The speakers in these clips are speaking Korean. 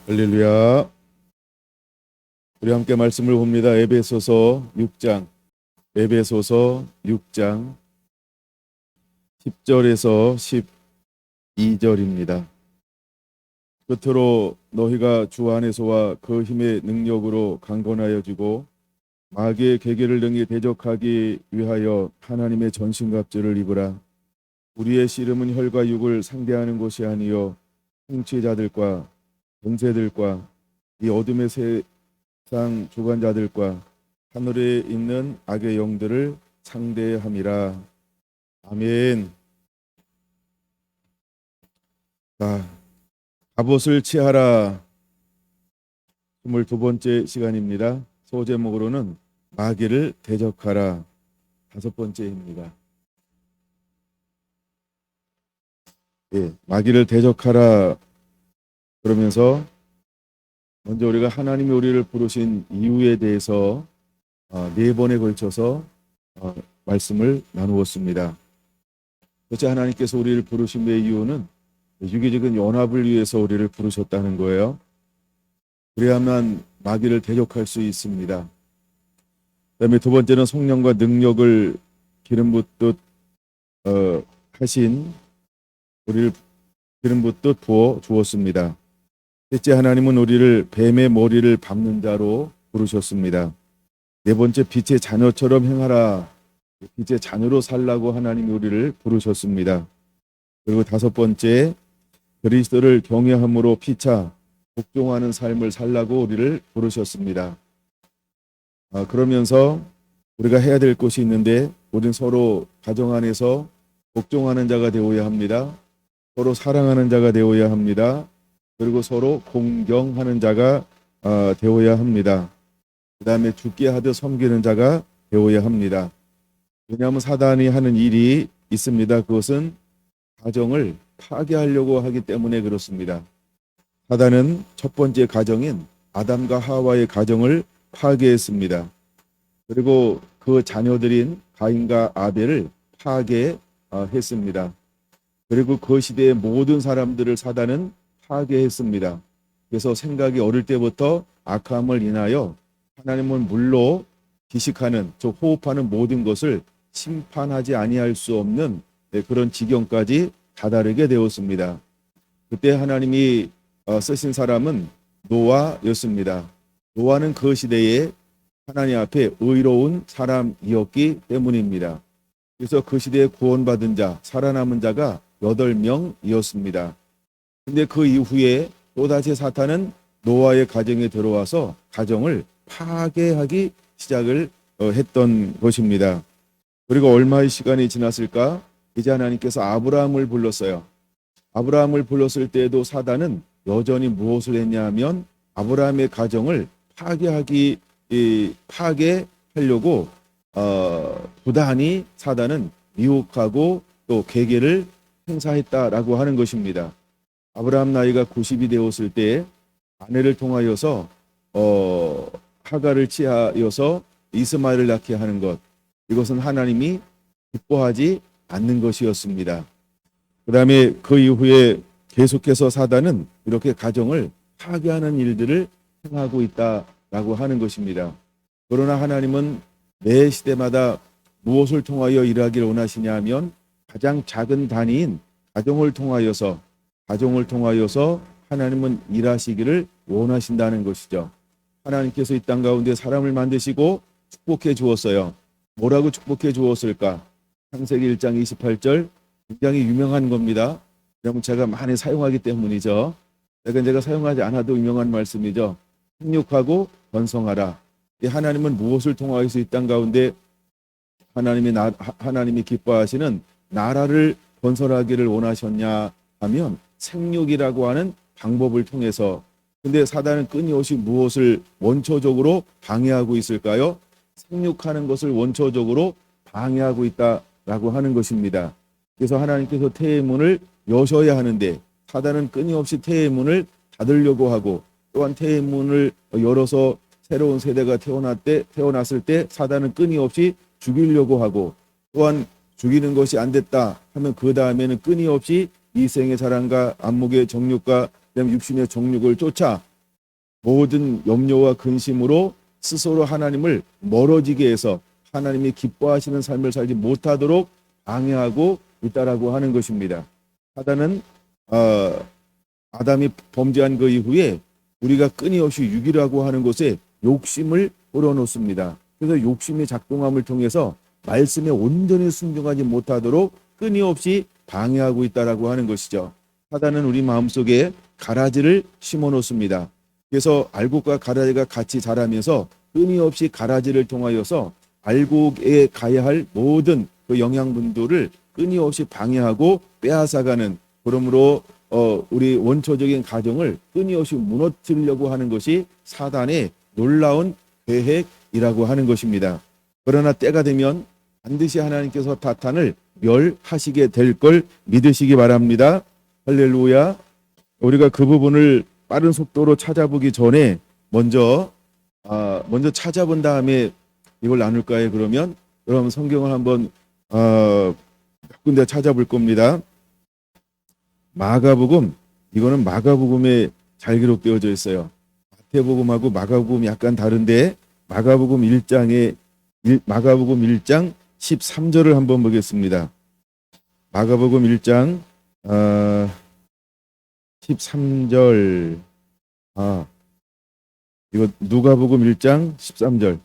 할렐루야. 우리 함께 말씀을 봅니다. 에베소서 6장 10절에서 12절입니다. 끝으로 너희가 주 안에서와 그 힘의 능력으로 강건하여지고 마귀의 계계를 능히 대적하기 위하여 하나님의 전신갑주를 입으라. 우리의 씨름은 혈과 육을 상대하는 것이 아니요 통치자들과 권세들과 이 어둠의 세상 주관자들과 하늘에 있는 악의 영들을 상대함이라. 아멘. 자, 갑옷을 취하라. 22번째 시간입니다. 소제목으로는 마귀를 대적하라. 5번째입니다. 마귀를 대적하라. 그러면서 먼저 우리가 하나님이 우리를 부르신 이유에 대해서 4번에 걸쳐서 말씀을 나누었습니다. 첫째, 하나님께서 우리를 부르심의 이유는 유기적인 연합을 위해서 우리를 부르셨다는 거예요. 그래야만 마귀를 대적할 수 있습니다. 그다음에 두 번째는 성령과 능력을 기름 붓듯 하신 우리를 기름 붓듯 부어 주었습니다. 셋째, 하나님은 우리를 뱀의 머리를 밟는 자로 부르셨습니다. 네 번째, 빛의 자녀처럼 행하라. 빛의 자녀로 살라고 하나님이 우리를 부르셨습니다. 그리고 5번째, 그리스도를 경외함으로 피차 복종하는 삶을 살라고 우리를 부르셨습니다. 그러면서 우리가 해야 될 것이 있는데, 우리는 서로 가정 안에서 복종하는 자가 되어야 합니다. 서로 사랑하는 자가 되어야 합니다. 그리고 서로 공경하는 자가 되어야 합니다. 그 다음에 죽게 하듯 섬기는 자가 되어야 합니다. 왜냐하면 사단이 하는 일이 있습니다. 그것은 가정을 파괴하려고 하기 때문에 그렇습니다. 사단은 첫 번째 가정인 아담과 하와의 가정을 파괴했습니다. 그리고 그 자녀들인 가인과 아벨을 파괴했습니다. 그리고 그 시대의 모든 사람들을 사단은 파괴했습니다. 그래서 생각이 어릴 때부터 악함을 인하여 하나님은 물로 기식하는, 즉 호흡하는 모든 것을 심판하지 아니할 수 없는 그런 지경까지 다다르게 되었습니다. 그때 하나님이 쓰신 사람은 노아였습니다. 노아는 그 시대에 하나님 앞에 의로운 사람이었기 때문입니다. 그래서 그 시대에 구원받은 자, 살아남은 자가 8명이었습니다. 근데 그 이후에 또다시 사탄은 노아의 가정에 들어와서 가정을 파괴하기 시작을 했던 것입니다. 그리고 얼마의 시간이 지났을까? 이제 하나님께서 아브라함을 불렀어요. 아브라함을 불렀을 때에도 사단은 여전히 무엇을 했냐 하면 아브라함의 가정을 파괴하려고 부단히 사단은 미혹하고 또 계계를 행사했다라고 하는 것입니다. 아브라함 나이가 90이 되었을 때 아내를 통하여서 하갈을 취하여서 이스마엘을 낳게 하는 것, 이것은 하나님이 기뻐하지 않는 것이었습니다. 그 다음에 그 이후에 계속해서 사단은 이렇게 가정을 파괴하는 일들을 행하고 있다라고 하는 것입니다. 그러나 하나님은 매 시대마다 무엇을 통하여 일하기를 원하시냐 하면 가장 작은 단위인 가정을 통하여서 하나님은 일하시기를 원하신다는 것이죠. 하나님께서 이 땅 가운데 사람을 만드시고 축복해 주었어요. 뭐라고 축복해 주었을까? 창세기 1장 28절, 굉장히 유명한 겁니다. 그러면 제가 많이 사용하기 때문이죠. 제가 사용하지 않아도 유명한 말씀이죠. 생육하고 번성하라. 하나님은 무엇을 통하여서 이 땅 가운데 하나님이 기뻐하시는 나라를 건설하기를 원하셨냐 하면 생육이라고 하는 방법을 통해서. 근데 사단은 끊임없이 무엇을 원초적으로 방해하고 있을까요? 생육하는 것을 원초적으로 방해하고 있다라고 하는 것입니다. 그래서 하나님께서 태의 문을 여셔야 하는데 사단은 끊임없이 태의 문을 닫으려고 하고, 또한 태의 문을 열어서 새로운 세대가 태어났을 때 사단은 끊임없이 죽이려고 하고, 또한 죽이는 것이 안 됐다 하면 그 다음에는 끊임없이 이생의 사랑과 안목의 정욕과 그다음에 육신의 정욕을 쫓아 모든 염려와 근심으로 스스로 하나님을 멀어지게 해서 하나님이 기뻐하시는 삶을 살지 못하도록 방해하고 있다라고 하는 것입니다. 사단은 아담이 범죄한 그 이후에 우리가 끊임없이 육이라고 하는 곳에 욕심을 불어넣습니다. 그래서 욕심의 작동함을 통해서 말씀에 온전히 순종하지 못하도록 끊임없이 방해하고 있다라고 하는 것이죠. 사단은 우리 마음속에 가라지를 심어 놓습니다. 그래서 알곡과 가라지가 같이 자라면서 끊임없이 가라지를 통하여서 알곡에 가야 할 모든 그 영양분들을 끊임없이 방해하고 빼앗아가는, 그러므로 우리 원초적인 가정을 끊임없이 무너뜨리려고 하는 것이 사단의 놀라운 계획이라고 하는 것입니다. 그러나 때가 되면 반드시 하나님께서 사탄을 멸하시게 될 걸 믿으시기 바랍니다. 할렐루야. 우리가 그 부분을 빠른 속도로 찾아보기 전에 먼저 찾아본 다음에 이걸 나눌까요? 그러면 성경을 한번 몇 군데 찾아볼 겁니다. 마가복음, 이거는 마가복음에 잘 기록되어져 있어요. 마태복음하고 마가복음이 약간 다른데 마가복음 1장 13절을 한번 보겠습니다. 마가복음 1장 13절. 이거 누가복음 1장 13절.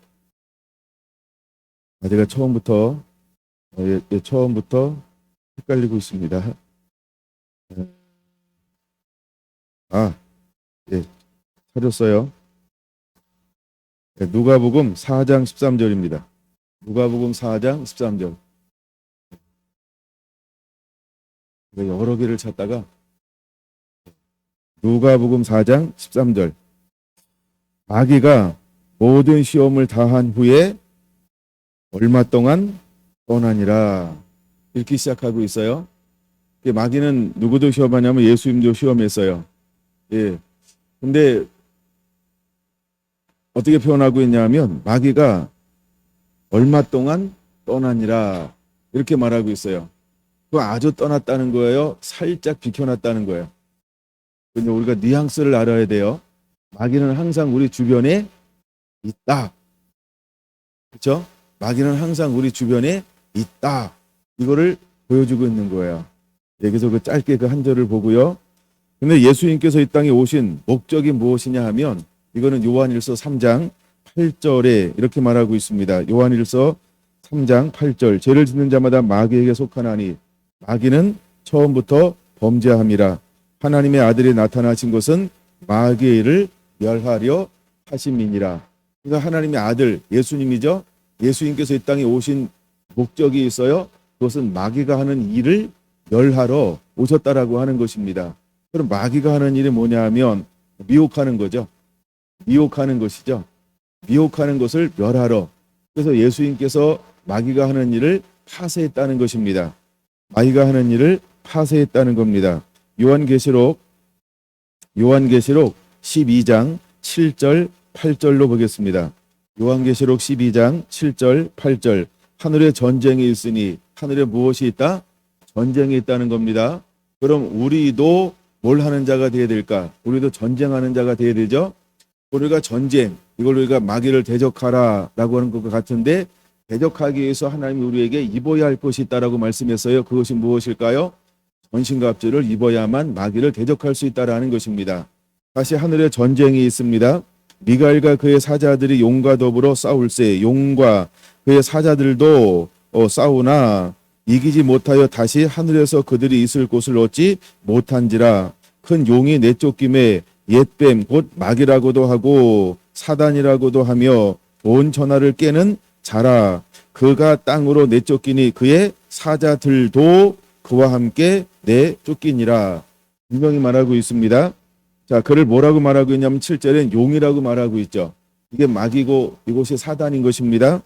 제가 처음부터 헷갈리고 있습니다. 예, 찾았어요. 누가복음 4장 13절입니다. 누가복음 4장 13절. 여러 개를 찾다가 누가복음 4장 13절. 마귀가 모든 시험을 다한 후에 얼마 동안 떠나니라. 이렇게 시작하고 있어요. 마귀는 누구도 시험하냐면 예수님도 시험했어요. 예. 근데 어떻게 표현하고 있냐면 마귀가 얼마 동안 떠나니라 이렇게 말하고 있어요. 그거 아주 떠났다는 거예요? 살짝 비켜났다는 거예요? 근데 우리가 뉘앙스를 알아야 돼요. 마귀는 항상 우리 주변에 있다. 그렇죠? 마귀는 항상 우리 주변에 있다. 이거를 보여주고 있는 거예요. 여기서 그 짧게 그 한 절을 보고요. 근데 예수님께서 이 땅에 오신 목적이 무엇이냐 하면 이거는 요한일서 3장 8절에 이렇게 말하고 있습니다. 요한일서 3장 8절. 죄를 짓는 자마다 마귀에게 속하나니 마귀는 처음부터 범죄함이라. 하나님의 아들이 나타나신 것은 마귀의 일을 멸하려 하심이니라. 그러니까 하나님의 아들 예수님이죠. 예수님께서 이 땅에 오신 목적이 있어요. 그것은 마귀가 하는 일을 멸하러 오셨다라고 하는 것입니다. 그럼 마귀가 하는 일이 뭐냐 하면 미혹하는 거죠. 미혹하는 것이죠. 미혹하는 것을 멸하러. 그래서 예수님께서 마귀가 하는 일을 파쇄했다는 것입니다. 마귀가 하는 일을 파쇄했다는 겁니다. 요한계시록 12장 7절 8절로 보겠습니다. 요한계시록 12장 7절 8절. 하늘에 전쟁이 있으니 하늘에 무엇이 있다? 전쟁이 있다는 겁니다. 그럼 우리도 뭘 하는 자가 되어야 될까? 우리도 전쟁하는 자가 되어야 되죠. 우리가 전쟁, 이걸 우리가 마귀를 대적하라 라고 하는 것 같은데 대적하기 위해서 하나님이 우리에게 입어야 할 것이 있다라고 말씀했어요. 그것이 무엇일까요? 전신갑주를 입어야만 마귀를 대적할 수 있다라는 것입니다. 다시 하늘에 전쟁이 있습니다. 미가엘과 그의 사자들이 용과 더불어 싸울세. 용과 그의 사자들도 싸우나 이기지 못하여 다시 하늘에서 그들이 있을 곳을 얻지 못한지라. 큰 용이 내쫓김에 옛뱀 곧 마귀라고도 하고 사단이라고도 하며 온 천하를 깨는 자라. 그가 땅으로 내쫓기니 그의 사자들도 그와 함께 내쫓기니라. 분명히 말하고 있습니다. 자, 그를 뭐라고 말하고 있냐면 7절엔 용이라고 말하고 있죠. 이게 마귀고 이곳이 사단인 것입니다.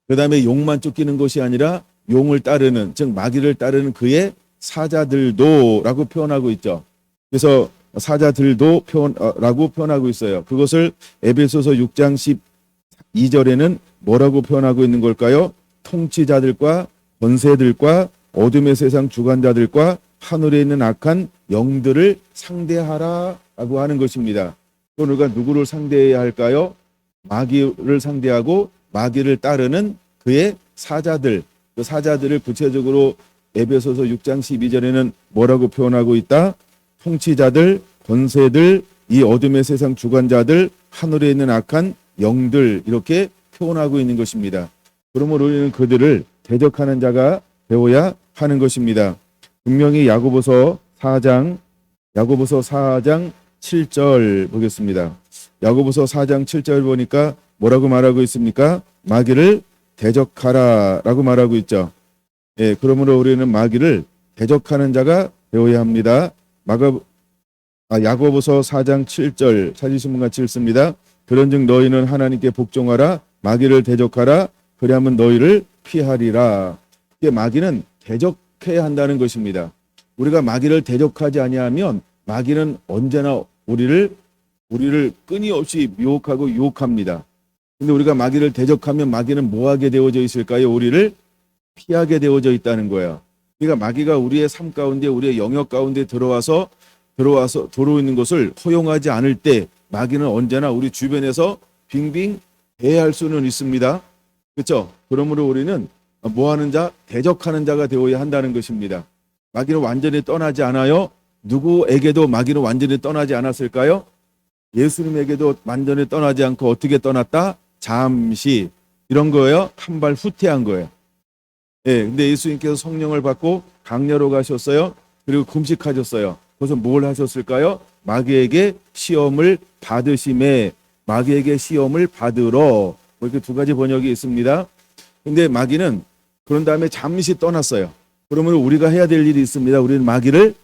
그다음에 용만 쫓기는 것이 아니라 용을 따르는, 즉 마귀를 따르는 그의 사자들도 라고 표현하고 있죠. 그래서 사자들도 라고 표현하고 있어요. 그것을 에베소서 6장 12절에는 뭐라고 표현하고 있는 걸까요? 통치자들과 권세들과 어둠의 세상 주관자들과 하늘에 있는 악한 영들을 상대하라라고 하는 것입니다. 또 우리가 누구를 상대해야 할까요? 마귀를 상대하고 마귀를 따르는 그의 사자들, 그 사자들을 구체적으로 에베소서 6장 12절에는 뭐라고 표현하고 있다? 통치자들, 권세들, 이 어둠의 세상 주관자들, 하늘에 있는 악한 영들, 이렇게 표현하고 있는 것입니다. 그러므로 우리는 그들을 대적하는 자가 되어야 하는 것입니다. 분명히 야고보서 4장 7절 보겠습니다. 야고보서 4장 7절 보니까 뭐라고 말하고 있습니까? 마귀를 대적하라라고 말하고 있죠. 예, 그러므로 우리는 마귀를 대적하는 자가 되어야 합니다. 야고보서 4장 7절 찾으신 분 같이 읽습니다. 그런즉 너희는 하나님께 복종하라, 마귀를 대적하라, 그리하면 너희를 피하리라. 이게 마귀는 대적해야 한다는 것입니다. 우리가 마귀를 대적하지 아니하면 마귀는 언제나 우리를 끊임없이 미혹하고 유혹합니다. 근데 우리가 마귀를 대적하면 마귀는 뭐하게 되어져 있을까요? 우리를 피하게 되어져 있다는 거예요. 그러니까 마귀가 우리의 삶 가운데, 우리의 영역 가운데 들어와서 들어오는 것을 허용하지 않을 때 마귀는 언제나 우리 주변에서 빙빙 대할 수는 있습니다. 그렇죠? 그러므로 우리는 뭐하는 자? 대적하는 자가 되어야 한다는 것입니다. 마귀는 완전히 떠나지 않아요. 누구에게도 마귀는 완전히 떠나지 않았을까요? 예수님에게도 완전히 떠나지 않고 어떻게 떠났다? 잠시. 이런 거예요. 한 발 후퇴한 거예요. 예, 근데 예수님께서 성령을 받고 강야로 가셨어요. 그리고 금식하셨어요. 그래서 뭘 하셨을까요? 마귀에게 시험을 받으심에, 마귀에게 시험을 받으러, 이렇게 두 가지 번역이 있습니다. 근데 마귀는 그런 다음에 잠시 떠났어요. 그러면 우리가 해야 될 일이 있습니다. 우리는 마귀를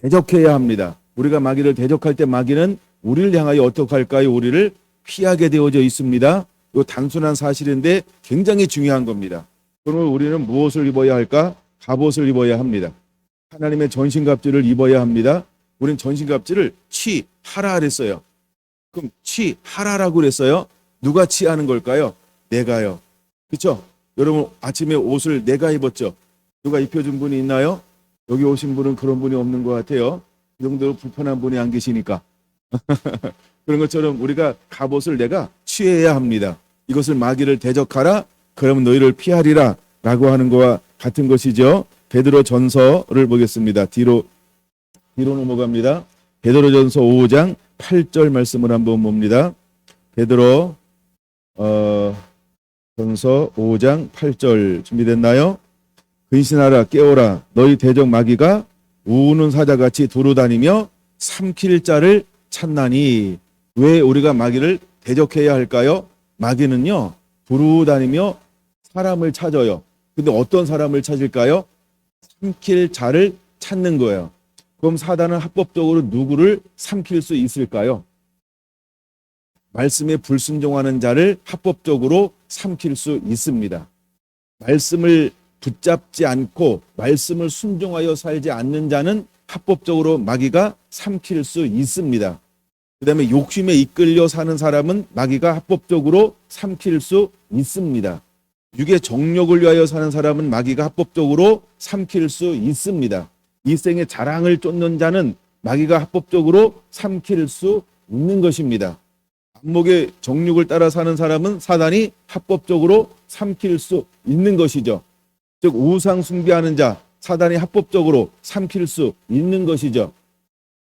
대적해야 합니다. 우리가 마귀를 대적할 때 마귀는 우리를 향하여 어떻게 할까요? 우리를 피하게 되어져 있습니다. 이 단순한 사실인데 굉장히 중요한 겁니다. 그러면 우리는 무엇을 입어야 할까? 갑옷을 입어야 합니다. 하나님의 전신갑주를 입어야 합니다. 우리는 전신갑주를 취하라 그랬어요. 그럼 취하라라고 그랬어요. 누가 취하는 걸까요? 내가요. 그렇죠? 여러분 아침에 옷을 내가 입었죠. 누가 입혀준 분이 있나요? 여기 오신 분은 그런 분이 없는 것 같아요. 이 정도로 불편한 분이 안 계시니까. 그런 것처럼 우리가 갑옷을 내가 취해야 합니다. 이것을 마귀를 대적하라, 그러면 너희를 피하리라 라고 하는 것과 같은 것이죠. 베드로 전서를 보겠습니다. 뒤로 넘어갑니다. 베드로 전서 5장 8절 말씀을 한번 봅니다. 베드로 전서 5장 8절 준비됐나요? 근신하라, 깨어라, 너희 대적 마귀가 우는 사자같이 두루다니며 삼킬 자를 찾나니. 왜 우리가 마귀를 대적해야 할까요? 마귀는요 두루다니며 사람을 찾아요. 근데 어떤 사람을 찾을까요? 삼킬 자를 찾는 거예요. 그럼 사단은 합법적으로 누구를 삼킬 수 있을까요? 말씀에 불순종하는 자를 합법적으로 삼킬 수 있습니다. 말씀을 붙잡지 않고 말씀을 순종하여 살지 않는 자는 합법적으로 마귀가 삼킬 수 있습니다. 그 다음에 욕심에 이끌려 사는 사람은 마귀가 합법적으로 삼킬 수 있습니다. 육의 정욕을 위하여 사는 사람은 마귀가 합법적으로 삼킬 수 있습니다. 이생의 자랑을 쫓는 자는 마귀가 합법적으로 삼킬 수 있는 것입니다. 안목의 정욕을 따라 사는 사람은 사단이 합법적으로 삼킬 수 있는 것이죠. 즉 우상 숭배하는 자, 사단이 합법적으로 삼킬 수 있는 것이죠.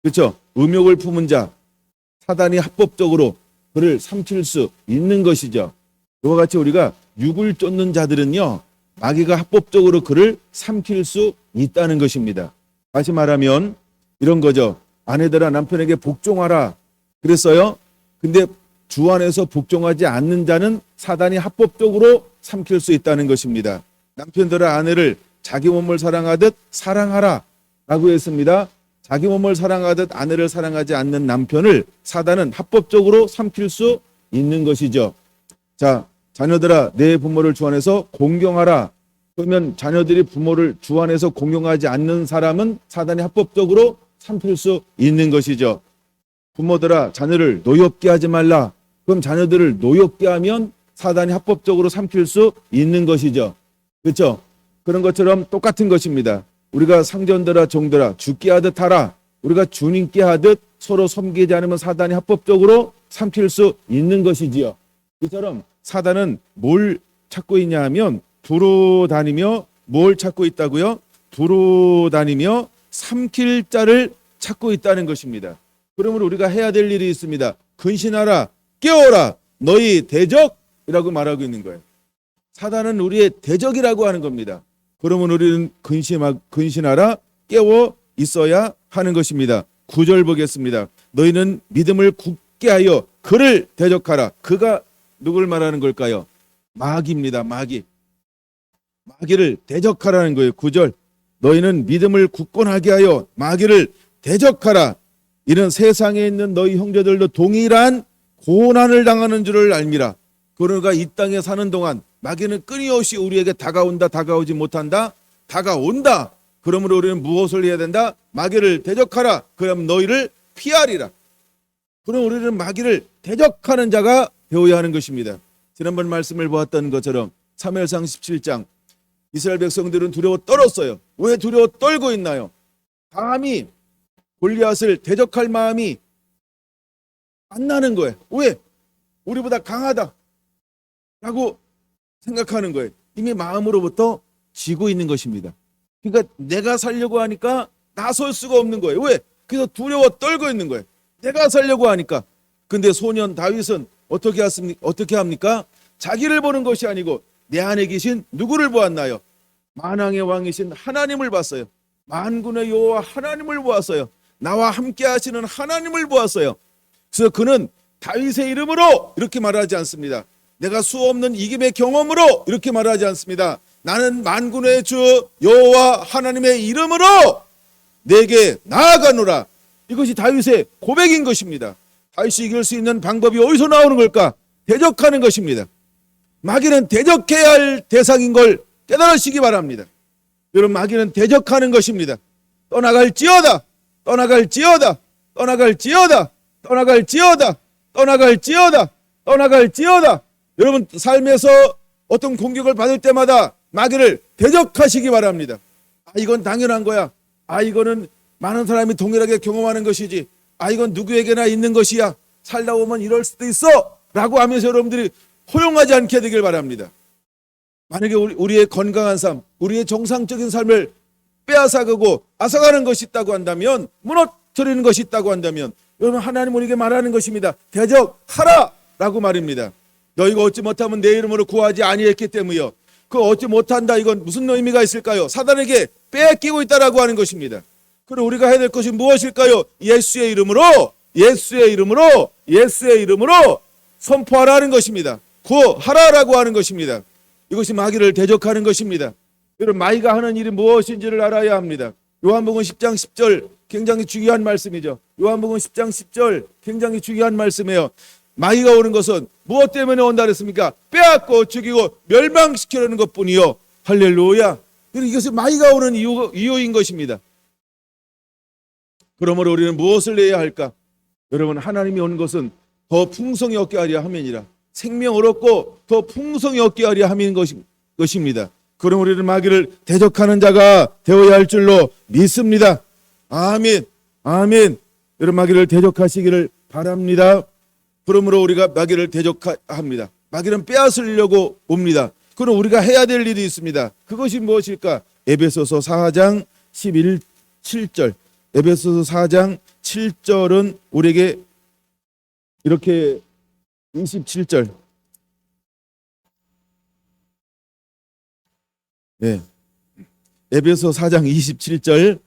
그렇죠? 음욕을 품은 자, 사단이 합법적으로 그를 삼킬 수 있는 것이죠. 이와 같이 우리가 육을 쫓는 자들은요 마귀가 합법적으로 그를 삼킬 수 있다는 것입니다. 다시 말하면 이런 거죠. 아내들아 남편에게 복종하라 그랬어요. 근데 주 안에서 복종하지 않는 자는 사단이 합법적으로 삼킬 수 있다는 것입니다. 남편들아 아내를 자기 몸을 사랑하듯 사랑하라 라고 했습니다. 자기 몸을 사랑하듯 아내를 사랑하지 않는 남편을 사단은 합법적으로 삼킬 수 있는 것이죠. 자, 자녀들아 내 부모를 주 안에서 공경하라. 그러면 자녀들이 부모를 주 안에서 공경하지 않는 사람은 사단이 합법적으로 삼킬 수 있는 것이죠. 부모들아 자녀를 노엽게 하지 말라. 그럼 자녀들을 노엽게 하면 사단이 합법적으로 삼킬 수 있는 것이죠. 그렇죠? 그런 것처럼 똑같은 것입니다. 우리가 상전들아 종들아 죽게 하듯 하라. 우리가 주님께 하듯 서로 섬기지 않으면 사단이 합법적으로 삼킬 수 있는 것이지요. 이처럼 사단은 뭘 찾고 있냐 하면 두루 다니며 뭘 찾고 있다고요? 두루 다니며 삼킬 자를 찾고 있다는 것입니다. 그러므로 우리가 해야 될 일이 있습니다. 근신하라, 깨어라, 너희 대적이라고 말하고 있는 거예요. 사단은 우리의 대적이라고 하는 겁니다. 그러면 우리는 근신하라, 깨워 있어야 하는 것입니다. 9절 보겠습니다. 너희는 믿음을 굳게 하여 그를 대적하라. 그가 누굴 말하는 걸까요? 마귀입니다. 마귀를 대적하라는 거예요. 9절. 너희는 믿음을 굳건하게 하여 마귀를 대적하라. 이는 세상에 있는 너희 형제들도 동일한 고난을 당하는 줄을 알미라. 그러니까 이 땅에 사는 동안 마귀는 끊임없이 우리에게 다가온다, 다가오지 못한다, 다가온다. 그러므로 우리는 무엇을 해야 된다? 마귀를 대적하라. 그럼 너희를 피하리라. 그럼 우리는 마귀를 대적하는 자가 되어야 하는 것입니다. 지난번 말씀을 보았던 것처럼 사무엘상 17장 이스라엘 백성들은 두려워 떨었어요. 왜 두려워 떨고 있나요? 감히 골리앗을 대적할 마음이 안 나는 거예요. 왜? 우리보다 강하다 라고 생각하는 거예요. 이미 마음으로부터 지고 있는 것입니다. 그러니까 내가 살려고 하니까 나설 수가 없는 거예요. 왜? 그래서 두려워 떨고 있는 거예요. 내가 살려고 하니까. 근데 소년 다윗은 어떻게 합니까? 자기를 보는 것이 아니고 내 안에 계신 누구를 보았나요? 만왕의 왕이신 하나님을 봤어요. 만군의 여호와 하나님을 보았어요. 나와 함께 하시는 하나님을 보았어요. 그래서 그는 다윗의 이름으로 이렇게 말하지 않습니다. 내가 수없는 이김의 경험으로 이렇게 말하지 않습니다. 나는 만군의 주 여호와 하나님의 이름으로 내게 나아가노라. 이것이 다윗의 고백인 것입니다. 다윗이 이길 수 있는 방법이 어디서 나오는 걸까? 대적하는 것입니다. 마귀는 대적해야 할 대상인 걸 깨달으시기 바랍니다. 여러분, 마귀는 대적하는 것입니다. 떠나갈지어다, 떠나갈지어다, 떠나갈지어다, 떠나갈지어다, 떠나갈지어다, 떠나갈지어다. 여러분, 삶에서 어떤 공격을 받을 때마다 마귀를 대적하시기 바랍니다. 이건 당연한 거야. 이거는 많은 사람이 동일하게 경험하는 것이지. 이건 누구에게나 있는 것이야. 살다 보면 이럴 수도 있어 라고 하면서 여러분들이 허용하지 않게 되길 바랍니다. 만약에 우리의 건강한 삶, 우리의 정상적인 삶을 빼앗아가고 앗아가는 것이 있다고 한다면, 무너뜨리는 것이 있다고 한다면, 여러분, 하나님 우리에게 말하는 것입니다. 대적하라 라고 말입니다. 너희가 얻지 못하면 내 이름으로 구하지 아니했기 때문이요. 그 얻지 못한다, 이건 무슨 의미가 있을까요? 사단에게 빼앗기고 있다라고 하는 것입니다. 그리고 우리가 해야 될 것이 무엇일까요? 예수의 이름으로, 예수의 이름으로, 예수의 이름으로 선포하라는 것입니다. 구하라라고 하는 것입니다. 이것이 마귀를 대적하는 것입니다. 여러분, 마귀가 하는 일이 무엇인지를 알아야 합니다. 요한복음 10장 10절 굉장히 중요한 말씀이죠. 요한복음 10장 10절 굉장히 중요한 말씀이에요. 마귀가 오는 것은 무엇 때문에 온다 그랬습니까? 빼앗고 죽이고 멸망시키려는 것뿐이요. 할렐루야. 이것이 마귀가 오는 이유인 것입니다. 그러므로 우리는 무엇을 해야 할까? 여러분, 하나님이 오는 것은 더 풍성히 얻게 하려 함이니라. 생명을 얻고 더 풍성히 얻게 하려 함인 것입니다. 그럼 우리는 마귀를 대적하는 자가 되어야 할 줄로 믿습니다. 아멘, 아멘. 여러분, 마귀를 대적하시기를 바랍니다. 그러므로 우리가 마귀를 대적합니다. 마귀는 빼앗으려고 옵니다. 그럼 우리가 해야 될 일이 있습니다. 그것이 무엇일까? 에베소서 4장 7절. 에베소서 4장 7절은 우리에게 이렇게 27절. 네. 에베소 4장 27절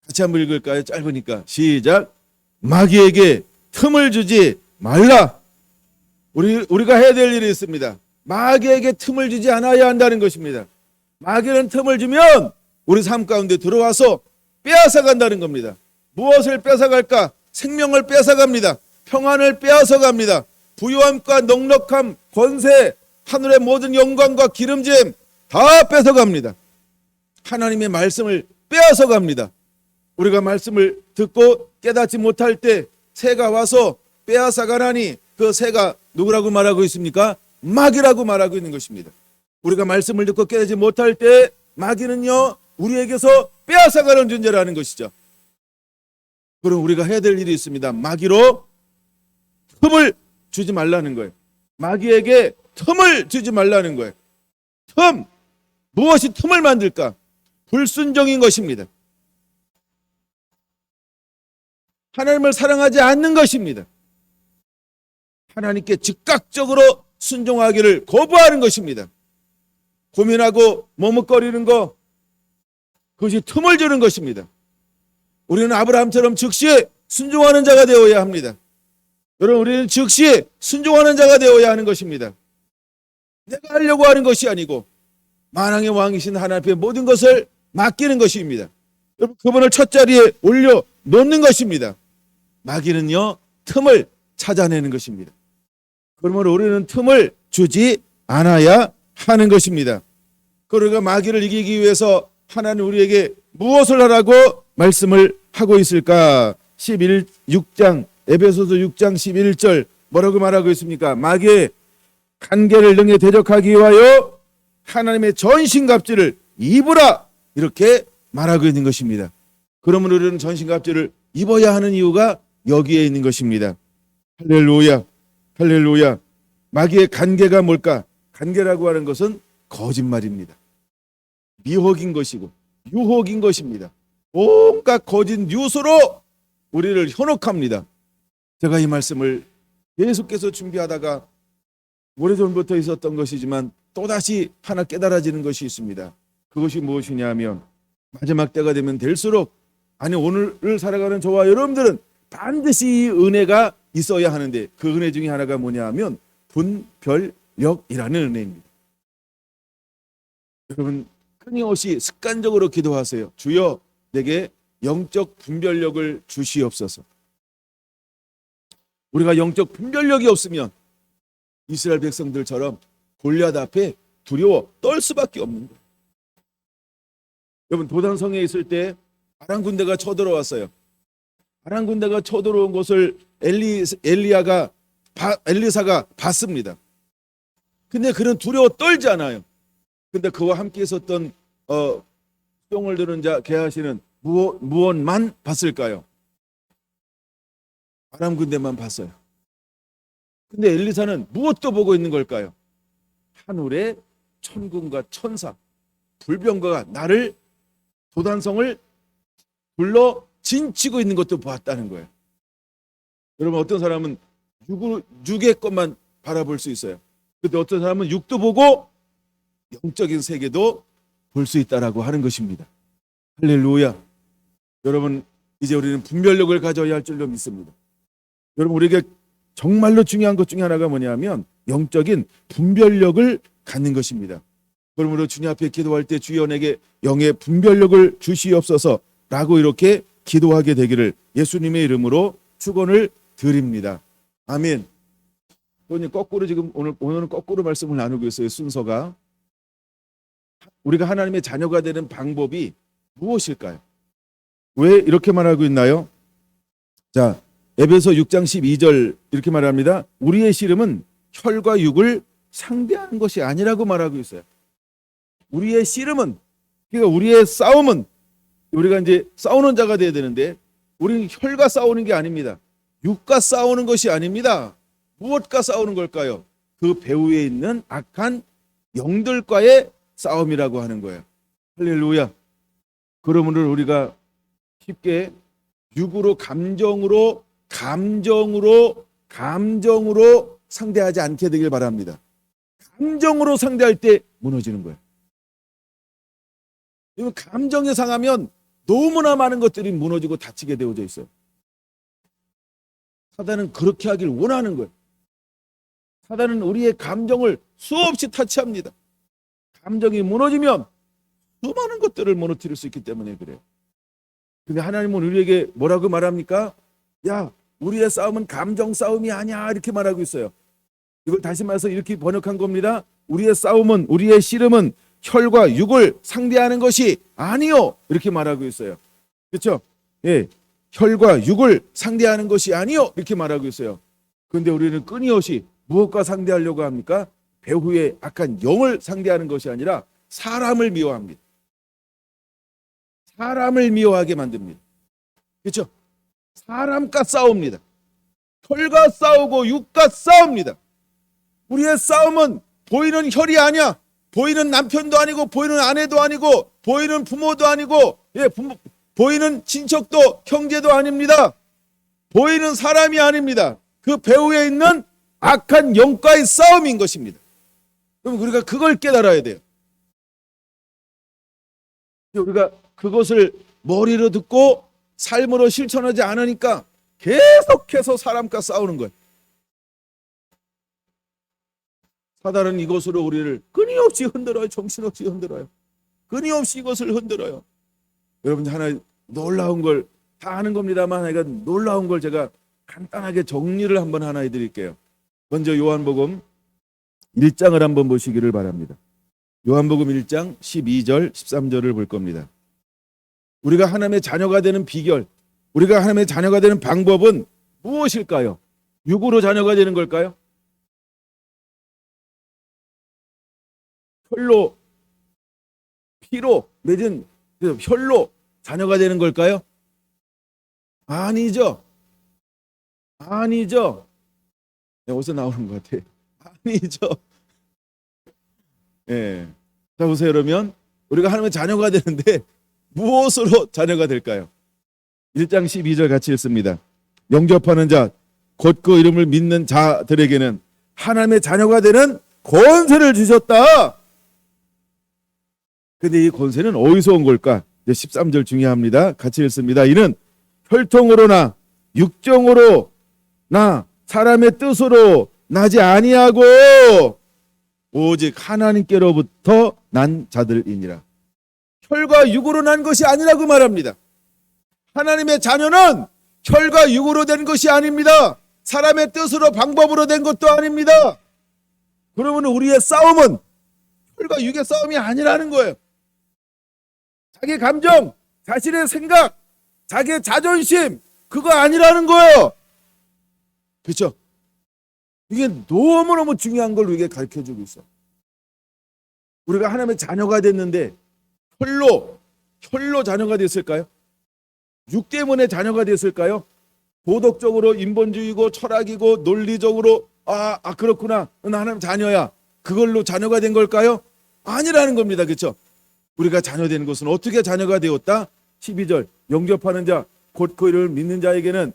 같이 한번 읽을까요? 짧으니까. 시작. 마귀에게 틈을 주지 말라. 우리가 해야 될 일이 있습니다. 마귀에게 틈을 주지 않아야 한다는 것입니다. 마귀는 틈을 주면 우리 삶 가운데 들어와서 빼앗아간다는 겁니다. 무엇을 뺏어갈까? 생명을 뺏어갑니다. 평안을 빼앗아갑니다. 부유함과 넉넉함, 권세, 하늘의 모든 영광과 기름짐 다 뺏어갑니다. 하나님의 말씀을 빼앗아갑니다. 우리가 말씀을 듣고 깨닫지 못할 때 새가 와서 빼앗아가나니 그 새가 누구라고 말하고 있습니까? 마귀라고 말하고 있는 것입니다. 우리가 말씀을 듣고 깨닫지 못할 때 마귀는요, 우리에게서 빼앗아가는 존재라는 것이죠. 그럼 우리가 해야 될 일이 있습니다. 마귀로 틈을 주지 말라는 거예요. 마귀에게 틈을 주지 말라는 거예요. 틈, 무엇이 틈을 만들까? 불순종인 것입니다. 하나님을 사랑하지 않는 것입니다. 하나님께 즉각적으로 순종하기를 거부하는 것입니다. 고민하고 머뭇거리는 거, 그것이 틈을 주는 것입니다. 우리는 아브라함처럼 즉시 순종하는 자가 되어야 합니다. 여러분, 우리는 즉시 순종하는 자가 되어야 하는 것입니다. 내가 하려고 하는 것이 아니고 만왕의 왕이신 하나님 앞에 모든 것을 맡기는 것입니다. 여러분, 그분을 첫 자리에 올려 놓는 것입니다. 마귀는요, 틈을 찾아내는 것입니다. 그러므로 우리는 틈을 주지 않아야 하는 것입니다. 그러니까 마귀를 이기기 위해서 하나님 우리에게 무엇을 하라고 말씀을 하고 있을까? 6장 에베소서 6장 11절 뭐라고 말하고 있습니까? 마귀의 간계를 능히 대적하기 위하여 하나님의 전신갑주를 입으라, 이렇게 말하고 있는 것입니다. 그러므로 우리는 전신갑주를 입어야 하는 이유가 여기에 있는 것입니다. 할렐루야, 할렐루야. 마귀의 간계가 뭘까? 간계라고 하는 것은 거짓말입니다. 미혹인 것이고 유혹인 것입니다. 온갖 거짓 뉴스로 우리를 현혹합니다. 제가 이 말씀을 계속해서 준비하다가 오래전부터 있었던 것이지만 또다시 하나 깨달아지는 것이 있습니다. 그것이 무엇이냐 하면, 마지막 때가 되면 될수록, 아니 오늘을 살아가는 저와 여러분들은 반드시 이 은혜가 있어야 하는데, 그 은혜 중에 하나가 뭐냐 하면 분별력이라는 은혜입니다. 여러분, 끊임없이 습관적으로 기도하세요. 주여, 내게 영적 분별력을 주시옵소서. 우리가 영적 분별력이 없으면 이스라엘 백성들처럼 골리앗 앞에 두려워 떨 수밖에 없는 거예요. 여러분, 도단성에 있을 때 아람 군대가 쳐들어왔어요. 아람 군대가 쳐들어온 것을 엘리사가 봤습니다. 근데 그는 두려워 떨지 않아요. 근데 그와 함께 있었던 수종을 들은 자 게하시는 무엇만 봤을까요? 아람 군대만 봤어요. 근데 엘리사는 무엇도 보고 있는 걸까요? 하늘의 천군과 천사, 불병거가 나를, 도단성을 불러 진치고 있는 것도 보았다는 거예요. 여러분, 어떤 사람은 육의 것만 바라볼 수 있어요. 근데 어떤 사람은 육도 보고 영적인 세계도 볼 수 있다라고 하는 것입니다. 할렐루야. 여러분, 이제 우리는 분별력을 가져야 할 줄로 믿습니다. 여러분, 우리에게 정말로 중요한 것 중에 하나가 뭐냐면 영적인 분별력을 갖는 것입니다. 그러므로 주님 앞에 기도할 때 주여 내게 영의 분별력을 주시옵소서 라고 이렇게 기도하게 되기를 예수님의 이름으로 축원을 드립니다. 아멘. 거꾸로 지금 오늘은 거꾸로 말씀을 나누고 있어요. 순서가. 우리가 하나님의 자녀가 되는 방법이 무엇일까요? 왜 이렇게 말하고 있나요? 자, 에베소 6장 12절 이렇게 말합니다. 우리의 씨름은 혈과 육을 상대하는 것이 아니라고 말하고 있어요. 우리의 씨름은, 그러니까 우리의 싸움은, 우리가 이제 싸우는 자가 돼야 되는데 우리는 혈과 싸우는 게 아닙니다. 육과 싸우는 것이 아닙니다. 무엇과 싸우는 걸까요? 그 배후에 있는 악한 영들과의 싸움이라고 하는 거예요. 할렐루야. 그러므로 우리가 쉽게 육으로 감정으로 상대하지 않게 되길 바랍니다. 감정으로 상대할 때 무너지는 거예요. 감정이 상하면 너무나 많은 것들이 무너지고 다치게 되어져 있어요. 사단은 그렇게 하길 원하는 거예요. 사단은 우리의 감정을 수없이 타치합니다. 감정이 무너지면 수많은 것들을 무너뜨릴 수 있기 때문에 그래요. 근데 하나님은 우리에게 뭐라고 말합니까? 야, 우리의 싸움은 감정 싸움이 아니야, 이렇게 말하고 있어요. 이걸 다시 말해서 이렇게 번역한 겁니다. 우리의 싸움은, 우리의 씨름은 혈과 육을 상대하는 것이 아니요, 이렇게 말하고 있어요. 그렇죠? 예, 혈과 육을 상대하는 것이 아니요, 이렇게 말하고 있어요. 그런데 우리는 끊임없이 무엇과 상대하려고 합니까? 배후의 악한 영을 상대하는 것이 아니라 사람을 미워합니다. 사람을 미워하게 만듭니다. 그렇죠? 사람과 싸웁니다. 혈과 싸우고 육과 싸웁니다. 우리의 싸움은 보이는 혈이 아니야. 보이는 남편도 아니고 보이는 아내도 아니고 보이는 부모도 아니고 보이는 친척도 형제도 아닙니다. 보이는 사람이 아닙니다. 그 배후에 있는 악한 영과의 싸움인 것입니다. 그럼 우리가 그걸 깨달아야 돼요. 우리가 그것을 머리로 듣고 삶으로 실천하지 않으니까 계속해서 사람과 싸우는 거예요. 사단은 이것으로 우리를 끊임없이 흔들어요. 정신없이 흔들어요. 끊임없이 이것을 흔들어요. 여러분, 하나 놀라운 걸 다 아는 겁니다만 놀라운 걸 제가 간단하게 정리를 한번 하나 해드릴게요. 먼저 요한복음 1장을 한번 보시기를 바랍니다. 요한복음 1장 12절 13절을 볼 겁니다. 우리가 하나님의 자녀가 되는 비결, 우리가 하나님의 자녀가 되는 방법은 무엇일까요? 육으로 자녀가 되는 걸까요? 혈로, 피로 맺은 혈로 자녀가 되는 걸까요? 아니죠. 아니죠. 어디서 나오는 것 같아. 아니죠. 예. 자, 보세요. 그러면 우리가 하나님의 자녀가 되는데 무엇으로 자녀가 될까요? 1장 12절 같이 읽습니다. 영접하는 자, 곧 그 이름을 믿는 자들에게는 하나님의 자녀가 되는 권세를 주셨다. 근데 이 권세는 어디서 온 걸까? 13절 중요합니다. 같이 읽습니다. 이는 혈통으로나 육정으로나 사람의 뜻으로 나지 아니하고 오직 하나님께로부터 난 자들이니라. 혈과 육으로 난 것이 아니라고 말합니다. 하나님의 자녀는 혈과 육으로 된 것이 아닙니다. 사람의 뜻으로 방법으로 된 것도 아닙니다. 그러면 우리의 싸움은 혈과 육의 싸움이 아니라는 거예요. 자기 감정, 자신의 생각, 자기의 자존심, 그거 아니라는 거예요. 그렇죠? 이게 너무너무 중요한 걸 우리에게 가르쳐주고 있어. 우리가 하나님의 자녀가 됐는데 혈로 자녀가 됐을까요? 육 때문에 자녀가 됐을까요? 도덕적으로 인본주의고 철학이고 논리적으로 그렇구나, 나 하나님 자녀야, 그걸로 자녀가 된 걸까요? 아니라는 겁니다. 그렇죠? 우리가 자녀 되는 것은 어떻게 자녀가 되었다? 12절 영접하는 자 곧 그 이름을 믿는 자에게는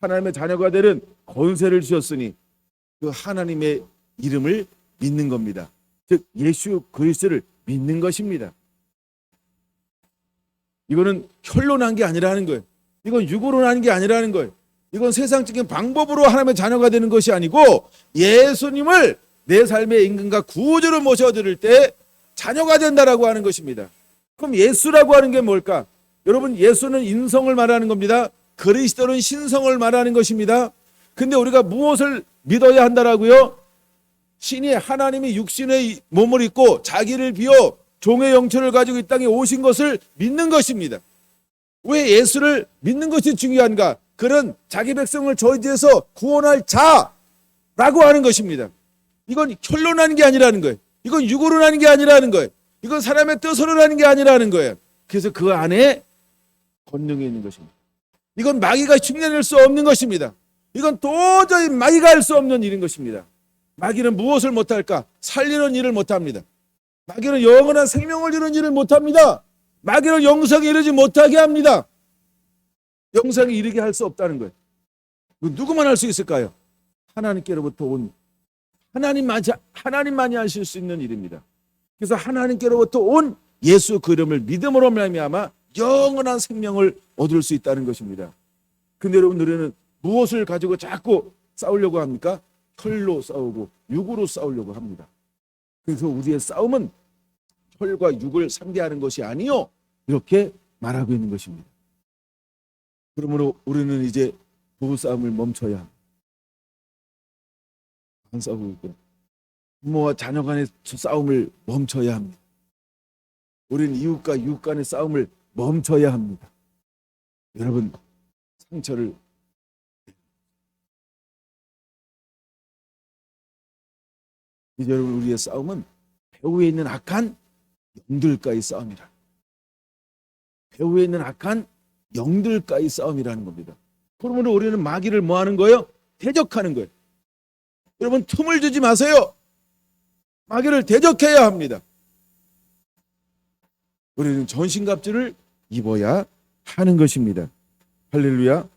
하나님의 자녀가 되는 권세를 주셨으니 그 하나님의 이름을 믿는 겁니다. 즉 예수 그리스도를 믿는 것입니다. 이거는 혈로 난 게 아니라는 거예요. 이건 육으로 난 게 아니라는 거예요. 이건 세상적인 방법으로 하나님의 자녀가 되는 것이 아니고 예수님을 내 삶의 임금과 구주로 모셔드릴 때 자녀가 된다라고 하는 것입니다. 그럼 예수라고 하는 게 뭘까? 여러분, 예수는 인성을 말하는 겁니다. 그리스도는 신성을 말하는 것입니다. 근데 우리가 무엇을 믿어야 한다라고요? 신이 하나님이 육신의 몸을 입고 자기를 비워 종의 영체를 가지고 이 땅에 오신 것을 믿는 것입니다. 왜 예수를 믿는 것이 중요한가? 그는 자기 백성을 저희에서 구원할 자라고 하는 것입니다. 이건 혈로 나는 게 아니라는 거예요. 이건 육으로 나는 게 아니라는 거예요. 이건 사람의 뜻으로 나는 게 아니라는 거예요. 그래서 그 안에 권능이 있는 것입니다. 이건 마귀가 흉내낼 수 없는 것입니다. 이건 도저히 마귀가 할 수 없는 일인 것입니다. 마귀는 무엇을 못할까? 살리는 일을 못합니다. 마귀는 영원한 생명을 주는 일을 못합니다. 마귀는 영생에 이르지 못하게 합니다. 영생에 이르게 할 수 없다는 거예요. 누구만 할 수 있을까요? 하나님께로부터 온 하나님만이 하실 수 있는 일입니다. 그래서 하나님께로부터 온 예수 그 이름을 믿음으로 말미암아 영원한 생명을 얻을 수 있다는 것입니다. 근데 여러분, 우리는 무엇을 가지고 자꾸 싸우려고 합니까? 혈로 싸우고 육으로 싸우려고 합니다. 그래서 우리의 싸움은 혈과 육을 상대하는 것이 아니요, 이렇게 말하고 있는 것입니다. 그러므로 우리는 이제 부부싸움을 멈춰야 합니다. 안 싸우고 있고 부모와 자녀 간의 싸움을 멈춰야 합니다. 우리는 이웃과 이웃 간의 싸움을 멈춰야 합니다. 여러분, 상처를 이제 여러분, 우리의 싸움은 배후에 있는 악한 영들과의 싸움이라. 배후에 있는 악한 영들과의 싸움이라는 겁니다. 그러므로 우리는 마귀를 뭐 하는 거예요? 대적하는 거예요. 여러분, 틈을 주지 마세요. 마귀를 대적해야 합니다. 우리는 전신갑주를 입어야 하는 것입니다. 할렐루야.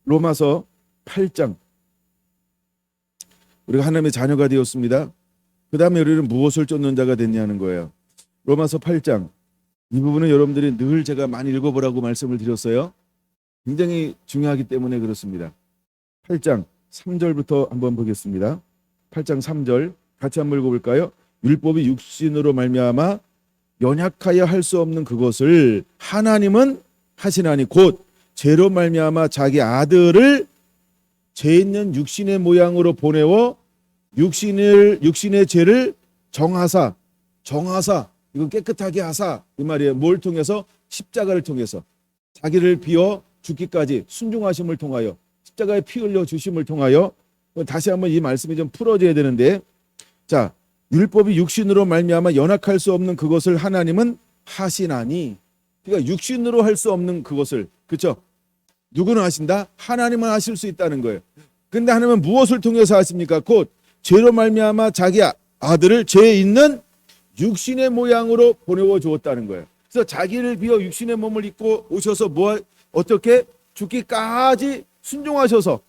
로마서 8장. 우리가 하나님의 자녀가 되었습니다. 그 다음에 우리는 무엇을 쫓는 자가 됐냐는 거예요. 로마서 8장. 이 부분은 여러분들이 늘 제가 많이 읽어보라고 말씀을 드렸어요. 굉장히 중요하기 때문에 그렇습니다. 8장 3절부터 한번 보겠습니다. 8장 3절 같이 한번 읽어볼까요? 율법이 육신으로 말미암아 연약하여 할 수 없는 그것을 하나님은 하시나니 곧 죄로 말미암아 자기 아들을 죄 있는 육신의 모양으로 보내어 육신의 죄를 정하사 이건 깨끗하게 하사 이 말이에요. 뭘 통해서? 십자가를 통해서 자기를 비워 죽기까지 순종하심을 통하여 십자가에 피 흘려 주심을 통하여. 다시 한번 이 말씀이 좀 풀어져야 되는데, 자, 율법이 육신으로 말미암아 연약할 수 없는 그것을 하나님은 하시나니, 그러니까 육신으로 할 수 없는 그것을, 그렇죠? 누구는 하신다? 하나님은 하실 수 있다는 거예요. 근데 하나님은 무엇을 통해서 하십니까? 곧 죄로 말미암아 자기 아들을 죄 있는 육신의 모양으로 보내어 주었다는 거예요. 그래서 자기를 비워 육신의 몸을 입고 오셔서 어떻게 죽기까지 순종하셔서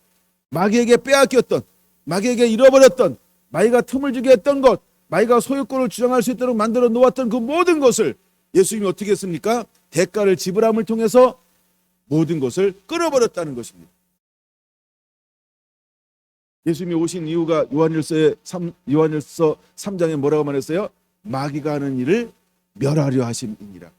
마귀에게 빼앗겼던, 마귀에게 잃어버렸던, 마귀가 틈을 주게 했던 것, 마귀가 소유권을 주장할 수 있도록 만들어 놓았던 그 모든 것을 예수님이 어떻게 했습니까? 대가를 지불함을 통해서 모든 것을 끊어버렸다는 것입니다. 예수님이 오신 이유가 요한일서 3장에 뭐라고 말했어요? 마귀가 하는 일을 멸하려 하심이니라.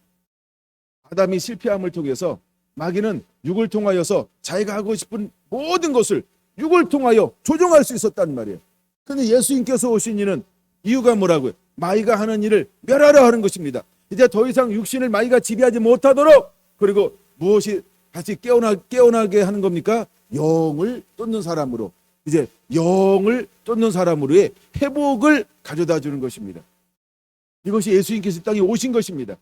아담이 실패함을 통해서 마귀는 육을 통하여서 자기가 하고 싶은 모든 것을 육을 통하여 조종할 수 있었단 말이에요. 그런데 예수님께서 오신 이는 이유가 뭐라고요? 마귀가 하는 일을 멸하려 하는 것입니다. 이제 더 이상 육신을 마귀가 지배하지 못하도록, 그리고 무엇이 다시 깨어나게 하는 겁니까? 영을 쫓는 사람으로, 이제 영을 쫓는 사람으로의 회복을 가져다 주는 것입니다. 이것이 예수님께서 이 땅에 오신 것입니다.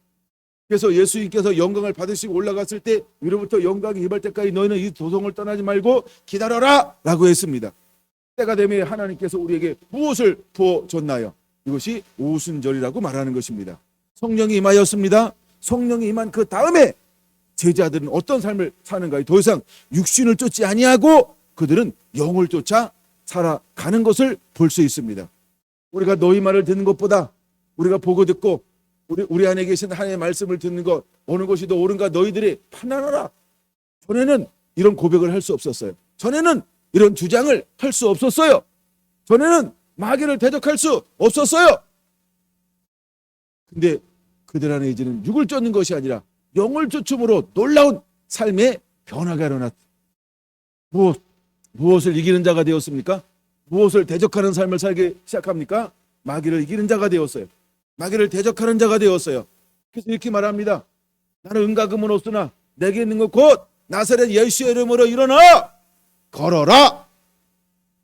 그래서 예수님께서 영광을 받으시고 올라갔을 때 위로부터 영광이 임할 때까지 너희는 이 도성을 떠나지 말고 기다려라 라고 했습니다. 때가 되면 하나님께서 우리에게 무엇을 부어줬나요? 이것이 오순절이라고 말하는 것입니다. 성령이 임하였습니다. 성령이 임한 그 다음에 제자들은 어떤 삶을 사는가? 더 이상 육신을 쫓지 아니하고 그들은 영을 쫓아 살아가는 것을 볼 수 있습니다. 우리가 너희 말을 듣는 것보다 우리가 보고 듣고 우리 안에 계신 하나님의 말씀을 듣는 것 어느 것이 더 옳은가 너희들이 판단하라. 전에는 이런 고백을 할 수 없었어요. 전에는 이런 주장을 할 수 없었어요. 전에는 마귀를 대적할 수 없었어요. 근데 그들 안에 이제는 육을 쫓는 것이 아니라 영을 쫓음으로 놀라운 삶의 변화가 일어났다. 무엇을 이기는 자가 되었습니까? 무엇을 대적하는 삶을 살기 시작합니까? 마귀를 이기는 자가 되었어요. 마귀를 대적하는 자가 되었어요. 그래서 이렇게 말합니다. 나는 은과금은 없으나 내게 있는 것 곧 나사렛 예수의 이름으로 일어나 걸어라.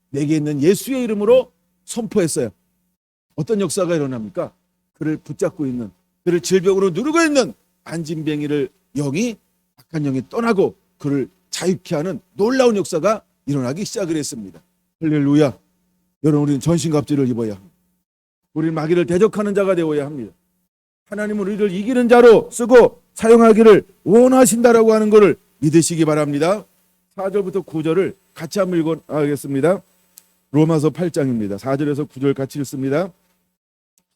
내게 있는 예수의 이름으로 선포했어요. 어떤 역사가 일어납니까? 그를 붙잡고 있는, 그를 질병으로 누르고 있는 안진뱅이를 악한 영이 떠나고 그를 자유케 하는 놀라운 역사가 일어나기 시작을 했습니다. 할렐루야. 여러분, 우리는 전신갑주를 입어야 합니다. 우리는 마귀를 대적하는 자가 되어야 합니다. 하나님은 우리를 이기는 자로 쓰고 사용하기를 원하신다라고 하는 것을 믿으시기 바랍니다. 4절부터 9절을 같이 한번 읽어야겠습니다. 로마서 8장입니다. 4절에서 9절 같이 읽습니다.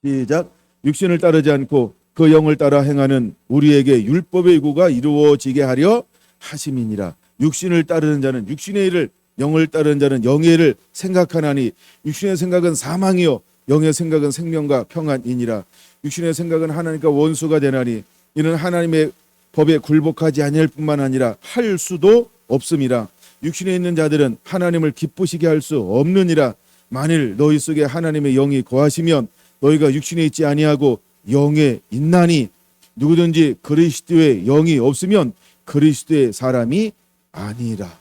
시작. 육신을 따르지 않고 그 영을 따라 행하는 우리에게 율법의 의구가 이루어지게 하려 하심이니라. 육신을 따르는 자는 육신의 일을, 영을 따르는 자는 영의 일을 생각하나니 육신의 생각은 사망이요 영의 생각은 생명과 평안이니라. 육신의 생각은 하나님과 원수가 되나니 이는 하나님의 법에 굴복하지 아니할 뿐만 아니라 할 수도 없음이라. 육신에 있는 자들은 하나님을 기쁘시게 할 수 없느니라. 만일 너희 속에 하나님의 영이 거하시면 너희가 육신에 있지 아니하고 영에 있나니 누구든지 그리스도의 영이 없으면 그리스도의 사람이 아니라.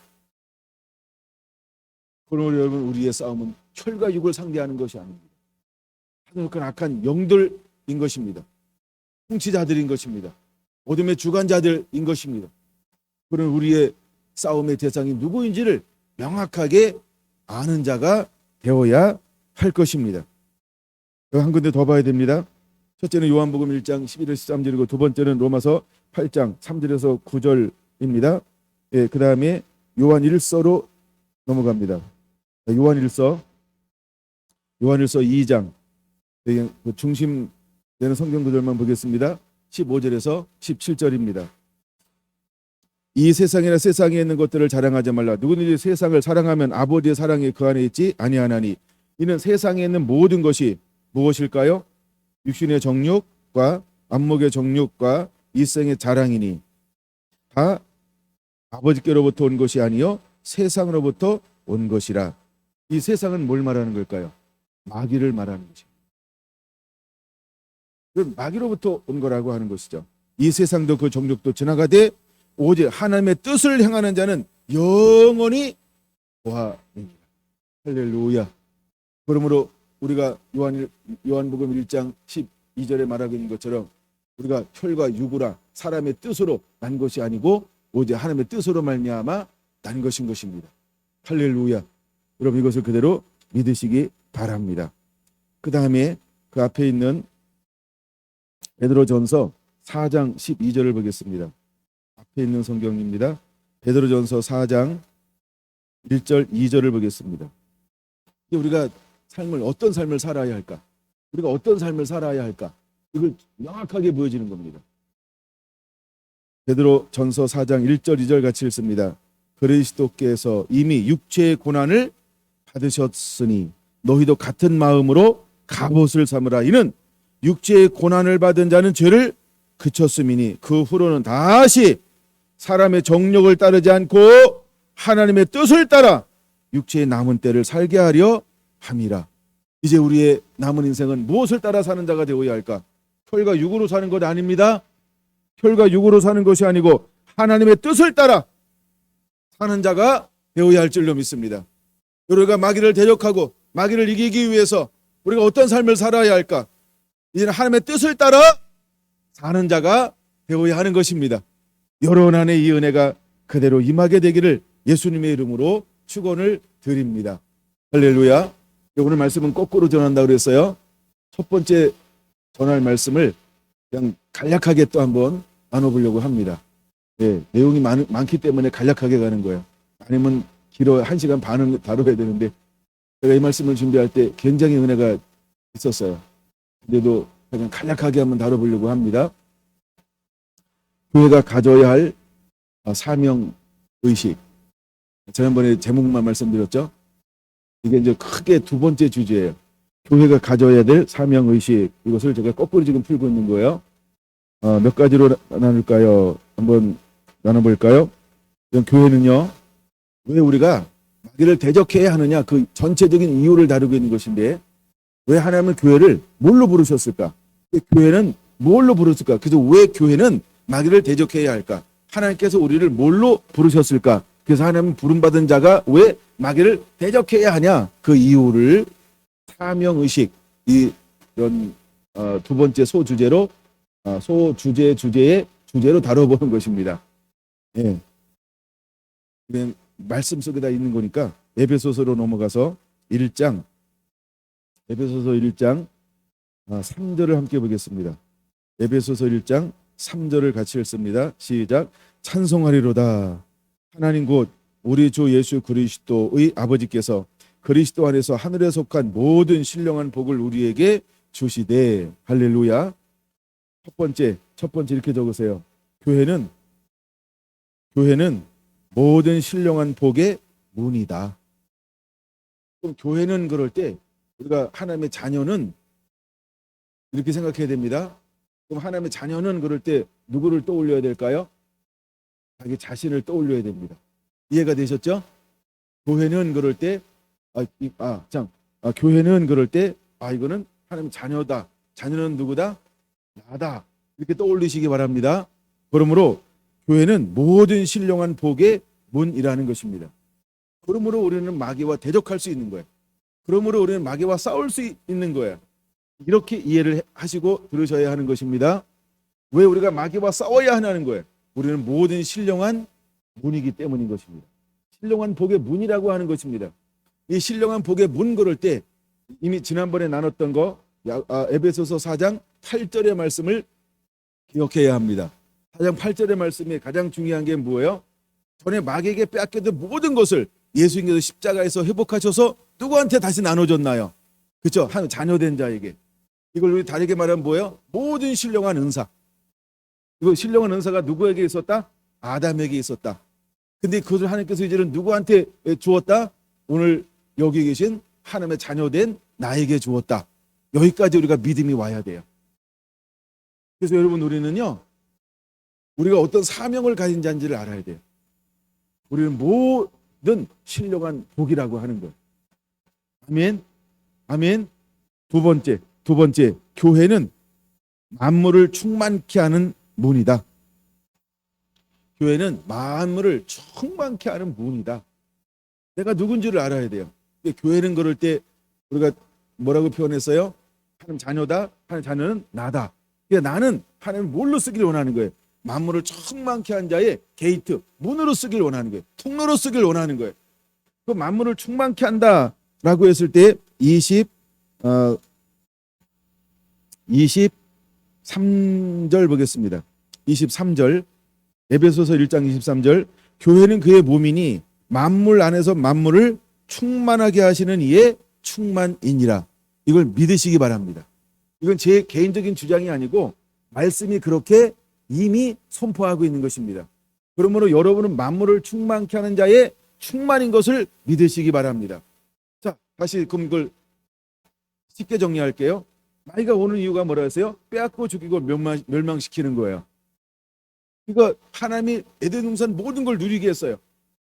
그러므로 여러분, 우리의 싸움은 혈과 육을 상대하는 것이 아닙니다. 하늘과 악한 영들인 것입니다. 통치자들인 것입니다. 어둠의 주관자들인 것입니다. 그런 우리의 싸움의 대상이 누구인지를 명확하게 아는 자가 되어야 할 것입니다. 한 군데 더 봐야 됩니다. 첫째는 요한복음 1장 11절 13절이고 두 번째는 로마서 8장 3절에서 9절입니다. 예, 그 다음에 요한 1서로 넘어갑니다. 요한 1서 2장 중심되는 성경 구절만 보겠습니다. 15절에서 17절입니다. 이 세상이나 세상에 있는 것들을 자랑하지 말라. 누구든지 세상을 사랑하면 아버지의 사랑이 그 안에 있지 아니하나니. 이는 세상에 있는 모든 것이 무엇일까요? 육신의 정욕과 안목의 정욕과 이생의 자랑이니 다 아버지께로부터 온 것이 아니요 세상으로부터 온 것이라. 이 세상은 뭘 말하는 걸까요? 마귀를 말하는 것입니다. 그 마귀로부터 온 거라고 하는 것이죠. 이 세상도 그 정욕도 지나가되 오직 하나님의 뜻을 행하는 자는 영원히 보아냅니다. 할렐루야. 그러므로 우리가 요한복음 1장 12절에 말하고 있는 것처럼 우리가 혈과 육으로 사람의 뜻으로 난 것이 아니고 오직 하나님의 뜻으로 말미암아 난 것인 것입니다. 할렐루야. 여러분 이것을 그대로 믿으시기 바랍니다. 그 다음에 그 앞에 있는 베드로전서 4장 12절을 보겠습니다. 앞에 있는 성경입니다. 베드로전서 4장 1절 2절을 보겠습니다. 우리가 어떤 삶을 살아야 할까? 우리가 어떤 삶을 살아야 할까? 이걸 명확하게 보여지는 겁니다. 베드로전서 4장 1절 2절 같이 읽습니다. 그리스도께서 이미 육체의 고난을 받으셨으니 너희도 같은 마음으로 갑옷을 삼으라. 이는 육체의 고난을 받은 자는 죄를 그쳤음이니 그 후로는 다시 사람의 정욕을 따르지 않고 하나님의 뜻을 따라 육체의 남은 때를 살게 하려 함이라. 이제 우리의 남은 인생은 무엇을 따라 사는 자가 되어야 할까? 혈과 육으로 사는 것 아닙니다. 혈과 육으로 사는 것이 아니고 하나님의 뜻을 따라 사는 자가 되어야 할 줄로 믿습니다. 우리가 마귀를 대적하고 마귀를 이기기 위해서 우리가 어떤 삶을 살아야 할까? 이제는 하나님의 뜻을 따라 사는 자가 되어야 하는 것입니다. 여러분 안에 이 은혜가 그대로 임하게 되기를 예수님의 이름으로 축원을 드립니다. 할렐루야. 오늘 말씀은 거꾸로 전한다고 그랬어요. 첫 번째 전할 말씀을 그냥 간략하게 또 한번 나눠보려고 합니다. 네, 내용이 많기 때문에 간략하게 가는 거예요. 아니면 길어 1시간 반은 다뤄야 되는데 제가 이 말씀을 준비할 때 굉장히 은혜가 있었어요. 근데도 그냥 간략하게 한번 다뤄보려고 합니다. 교회가 가져야 할 사명의식. 지난번에 제목만 말씀드렸죠. 이게 이제 크게 두 번째 주제예요. 교회가 가져야 될 사명의식. 이것을 제가 거꾸로 지금 풀고 있는 거예요. 몇 가지로 나눌까요? 한번 나눠볼까요? 교회는요, 왜 우리가 마귀를 대적해야 하느냐, 그 전체적인 이유를 다루고 있는 것인데, 왜 하나님은 교회를 뭘로 부르셨을까? 교회는 뭘로 부르셨을까? 그래서 왜 교회는 마귀를 대적해야 할까? 하나님께서 우리를 뭘로 부르셨을까? 그래서 하나님은 부름받은 자가 왜 마귀를 대적해야 하냐? 그 이유를 사명의식, 이런 두 번째 주제의 주제로 다뤄보는 것입니다. 예. 그냥 말씀 속에 다 있는 거니까 에베소서로 넘어가서 1장 3절을 함께 보겠습니다. 에베소서 1장 3절을 같이 읽습니다. 시작. 찬송하리로다. 하나님 곧 우리 주 예수 그리스도의 아버지께서 그리스도 안에서 하늘에 속한 모든 신령한 복을 우리에게 주시되. 할렐루야. 첫 번째 이렇게 적으세요. 교회는 모든 신령한 복의 문이다. 그럼 교회는 그럴 때 우리가 하나님의 자녀는 이렇게 생각해야 됩니다. 그럼 하나님의 자녀는 그럴 때 누구를 떠올려야 될까요? 자기 자신을 떠올려야 됩니다. 이해가 되셨죠? 교회는 그럴 때 교회는 그럴 때 이거는 하나님의 자녀다. 자녀는 누구다? 나다. 이렇게 떠올리시기 바랍니다. 그러므로 교회는 모든 신령한 복의 문이라는 것입니다. 그러므로 우리는 마귀와 대적할 수 있는 거예요. 그러므로 우리는 마귀와 싸울 수 있는 거예요. 이렇게 이해를 하시고 들으셔야 하는 것입니다. 왜 우리가 마귀와 싸워야 하냐는 거예요. 우리는 모든 신령한 문이기 때문인 것입니다. 신령한 복의 문이라고 하는 것입니다. 이 신령한 복의 문 걸을 때 이미 지난번에 나눴던 거 에베소서 4장 8절의 말씀을 기억해야 합니다. 4장 8절의 말씀이 가장 중요한 게 뭐예요? 전에 마귀에게 빼앗겼던 모든 것을 예수님께서 십자가에서 회복하셔서 누구한테 다시 나눠줬나요? 그렇죠? 한 자녀된 자에게. 이걸 우리 다르게 말하면 뭐예요? 모든 신령한 은사. 이거 신령한 은사가 누구에게 있었다? 아담에게 있었다. 근데 그것을 하나님께서 이제는 누구한테 주었다? 오늘 여기 계신 하나님의 자녀된 나에게 주었다. 여기까지 우리가 믿음이 와야 돼요. 그래서 여러분, 우리는요, 우리가 어떤 사명을 가진 자인지를 알아야 돼요. 우리는 모든 신령한 복이라고 하는 거예요. 아멘. 아멘. 두 번째, 교회는 만물을 충만케 하는 문이다. 교회는 만물을 충만케 하는 문이다. 내가 누군지를 알아야 돼요. 교회는 그럴 때 우리가 뭐라고 표현했어요? 하나님 자녀다. 하나님 자녀는 나다. 그러니까 나는 하나님 뭘로 쓰기를 원하는 거예요? 만물을 충만케 한 자의 게이트, 문으로 쓰기를 원하는 거예요. 통로로 쓰기를 원하는 거예요. 그 만물을 충만케 한다라고 했을 때 23절 보겠습니다. 23절, 에베소서 1장 23절, 교회는 그의 몸이니 만물 안에서 만물을 충만하게 하시는 이의 충만이니라. 이걸 믿으시기 바랍니다. 이건 제 개인적인 주장이 아니고 말씀이 그렇게 이미 선포하고 있는 것입니다. 그러므로 여러분은 만물을 충만케 하는 자의 충만인 것을 믿으시기 바랍니다. 자, 다시 그럼 이걸 쉽게 정리할게요. 마귀가 오는 이유가 뭐라 했어요? 빼앗고 죽이고 멸망시키는 거예요. 그러니까 하나님이 에덴 동산 모든 걸 누리게 했어요.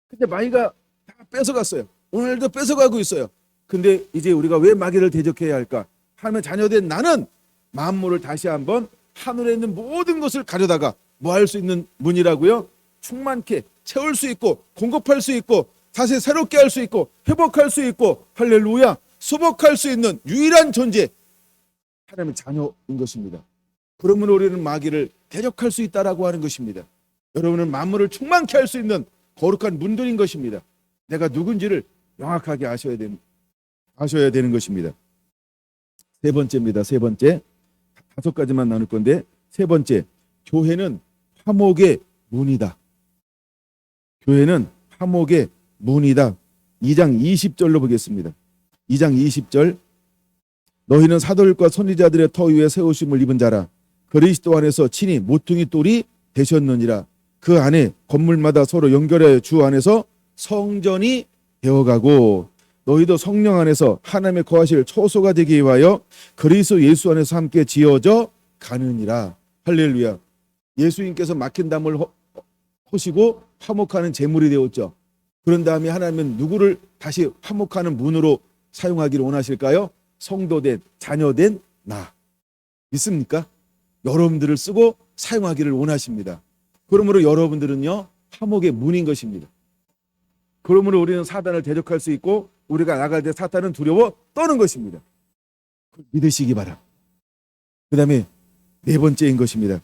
근데 마귀가 다 뺏어갔어요. 오늘도 뺏어가고 있어요. 근데 이제 우리가 왜 마귀를 대적해야 할까? 하나님의 자녀된 나는 만물을 다시 한번 하늘에 있는 모든 것을 가져다가 뭐 할 수 있는 문이라고요? 충만케 채울 수 있고 공급할 수 있고 다시 새롭게 할 수 있고 회복할 수 있고 할렐루야 수복할 수 있는 유일한 존재 하나님의 자녀인 것입니다. 그러면 우리는 마귀를 대적할 수 있다라고 하는 것입니다. 여러분은 만물을 충만케 할 수 있는 거룩한 문들인 것입니다. 내가 누군지를 명확하게 아셔야 되는 것입니다. 세 번째입니다. 세 번째, 5가지만 나눌 건데, 세 번째, 교회는 화목의 문이다. 교회는 화목의 문이다. 2장 20절로 보겠습니다. 2장 20절, 너희는 사도들과 선지자들의 터 위에 세우심을 입은 자라. 그리스도 안에서 친히 모퉁이 돌이 되셨느니라. 그 안에 건물마다 서로 연결하여 주 안에서 성전이 되어가고 너희도 성령 안에서 하나님의 거하실 처소가 되기 위하여 그리스도 예수 안에서 함께 지어져 가느니라. 할렐루야. 예수님께서 막힌 담을 허시고 화목하는 제물이 되었죠. 그런 다음에 하나님은 누구를 다시 화목하는 문으로 사용하기를 원하실까요? 성도된 자녀된 나. 믿습니까? 여러분들을 쓰고 사용하기를 원하십니다. 그러므로 여러분들은요 화목의 문인 것입니다. 그러므로 우리는 사단을 대적할 수 있고 우리가 나갈 때 사탄은 두려워 떠는 것입니다. 믿으시기 바랍니다. 그 다음에 네 번째인 것입니다.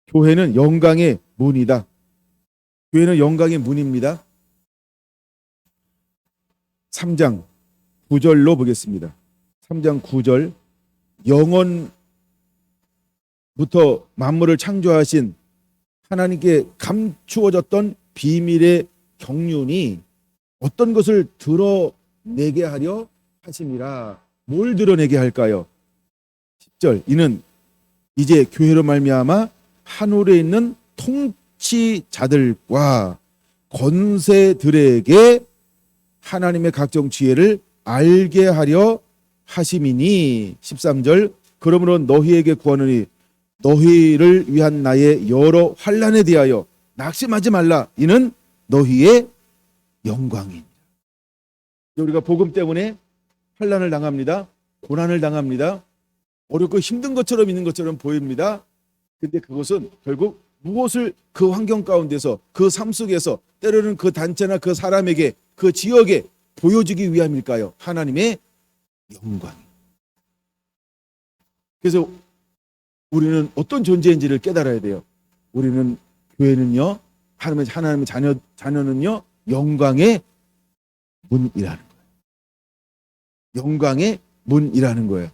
교회는 영광의 문이다. 교회는 영광의 문입니다. 3장 9절로 보겠습니다. 3장 9절, 영원부터 만물을 창조하신 하나님께 감추어졌던 비밀의 경륜이 어떤 것을 드러내게 하려 하심이라. 뭘 드러내게 할까요? 10절, 이는 이제 교회로 말미암아 하늘에 있는 통치자들과 권세들에게 하나님의 각종 지혜를 알게 하려 하심이니. 13절, 그러므로 너희에게 구하노니 너희를 위한 나의 여러 환난에 대하여 낙심하지 말라. 이는 너희의 영광이니라. 우리가 복음 때문에 환난을 당합니다. 고난을 당합니다. 어렵고 힘든 것처럼 있는 것처럼 보입니다. 근데 그것은 결국 무엇을 그 환경 가운데서 그 삶 속에서 때로는 그 단체나 그 사람에게 그 지역에 보여주기 위함일까요? 하나님의 영광. 그래서 우리는 어떤 존재인지를 깨달아야 돼요. 우리는 교회는요, 하나님의 자녀는요, 영광의 문이라는 거예요. 영광의 문이라는 거예요.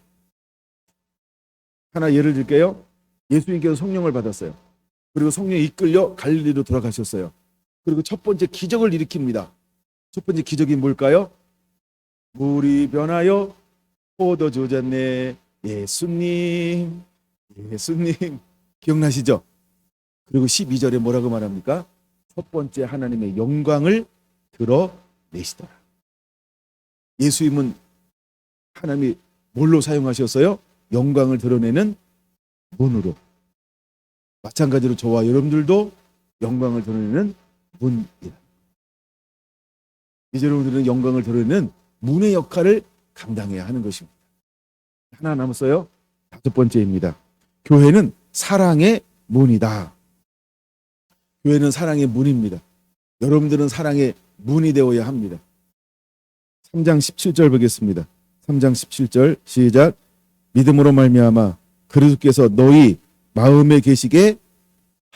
하나 예를 들게요. 예수님께서 성령을 받았어요. 그리고 성령에 이끌려 갈릴리로 돌아가셨어요. 그리고 첫 번째 기적을 일으킵니다. 첫 번째 기적이 뭘까요? 물이 변하여 포도주 졌네. 예수님, 예수님. 기억나시죠? 그리고 12절에 뭐라고 말합니까? 첫 번째 하나님의 영광을 드러내시더라. 예수님은 하나님이 뭘로 사용하셨어요? 영광을 드러내는 문으로. 마찬가지로 저와 여러분들도 영광을 드러내는 문이다. 이제 여러분들은 영광을 드러내는 문의 역할을 감당해야 하는 것입니다. 하나 남았어요. 다섯 번째입니다. 교회는 사랑의 문이다. 교회는 사랑의 문입니다. 여러분들은 사랑의 문이 되어야 합니다. 3장 17절 보겠습니다. 3장 17절 시작. 믿음으로 말미암아 그리스도께서 너희 마음에 계시게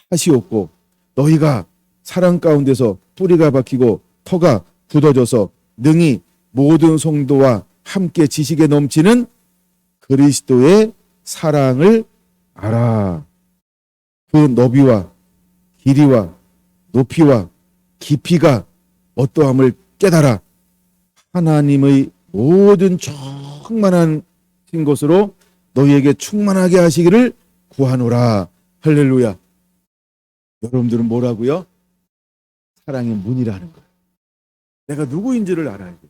하시옵고 너희가 사랑 가운데서 뿌리가 박히고 터가 굳어져서 능히 모든 성도와 함께 지식에 넘치는 그리스도의 사랑을 알아. 그 너비와 길이와 높이와 깊이가 어떠함을 깨달아 하나님의 모든 충만한 것으로 너희에게 충만하게 하시기를 구하노라. 할렐루야. 여러분들은 뭐라고요? 사랑의 문이라는 거예요. 내가 누구인지를 알아야 돼요.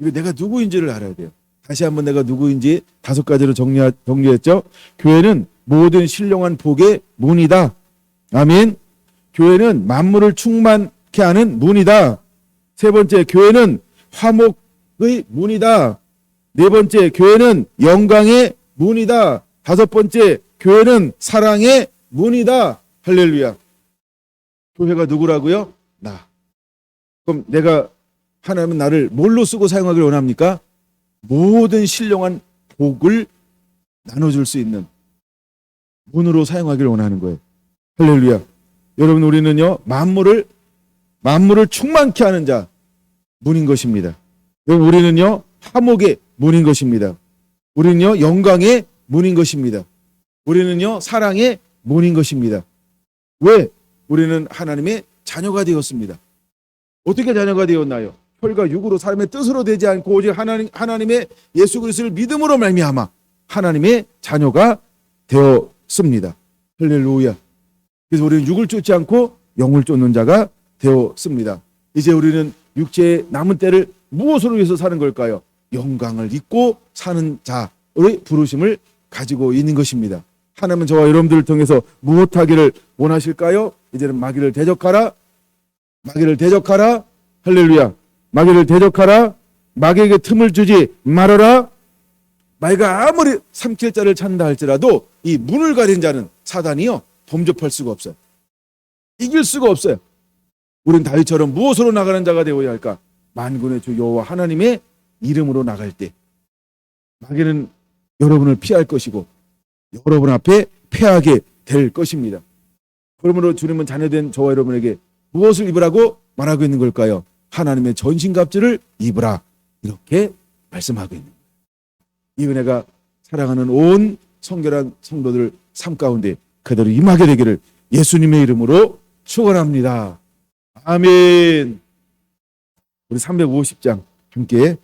이거 내가 누구인지를 알아야 돼요. 다시 한번 내가 누구인지 5가지로 정리했죠. 교회는 모든 신령한 복의 문이다. 아멘. 교회는 만물을 충만케 하는 문이다. 세 번째, 교회는 화목의 문이다. 네 번째, 교회는 영광의 문이다. 다섯 번째, 교회는 사랑의 문이다. 할렐루야. 교회가 누구라고요? 나. 그럼 하나님은 나를 뭘로 쓰고 사용하기를 원합니까? 모든 신령한 복을 나눠줄 수 있는 문으로 사용하기를 원하는 거예요. 할렐루야. 여러분, 우리는요, 만물을 충만케 하는 자, 문인 것입니다. 여러분, 우리는요, 화목의 문인 것입니다. 우리는요, 영광의 문인 것입니다. 우리는요, 사랑의 문인 것입니다. 왜? 우리는 하나님의 자녀가 되었습니다. 어떻게 자녀가 되었나요? 혈과 육으로 사람의 뜻으로 되지 않고 오직 하나님의 예수 그리스도를 믿음으로 말미암아 하나님의 자녀가 되었습니다. 할렐루야. 그래서 우리는 육을 쫓지 않고 영을 쫓는 자가 되었습니다. 이제 우리는 육체의 남은 때를 무엇으로 위해서 사는 걸까요? 영광을 잊고 사는 자의 부르심을 가지고 있는 것입니다. 하나님은 저와 여러분들을 통해서 무엇하기를 원하실까요? 이제는 마귀를 대적하라. 마귀를 대적하라. 할렐루야. 마귀를 대적하라. 마귀에게 틈을 주지 말아라. 마귀가 아무리 삼킬 자를 찾는다 할지라도 이 문을 가린 자는 사단이요, 범접할 수가 없어요. 이길 수가 없어요. 우리는 다윗처럼 무엇으로 나가는 자가 되어야 할까? 만군의 주 여호와 하나님의 이름으로 나갈 때 마귀는 여러분을 피할 것이고 여러분 앞에 패하게 될 것입니다. 그러므로 주님은 자녀된 저와 여러분에게 무엇을 입으라고 말하고 있는 걸까요? 하나님의 전신갑주를 입으라, 이렇게 말씀하고 있는 거예요. 이 은혜가 사랑하는 온 성결한 성도들 삶 가운데 그대로 임하게 되기를 예수님의 이름으로 축원합니다. 아멘. 우리 350장 함께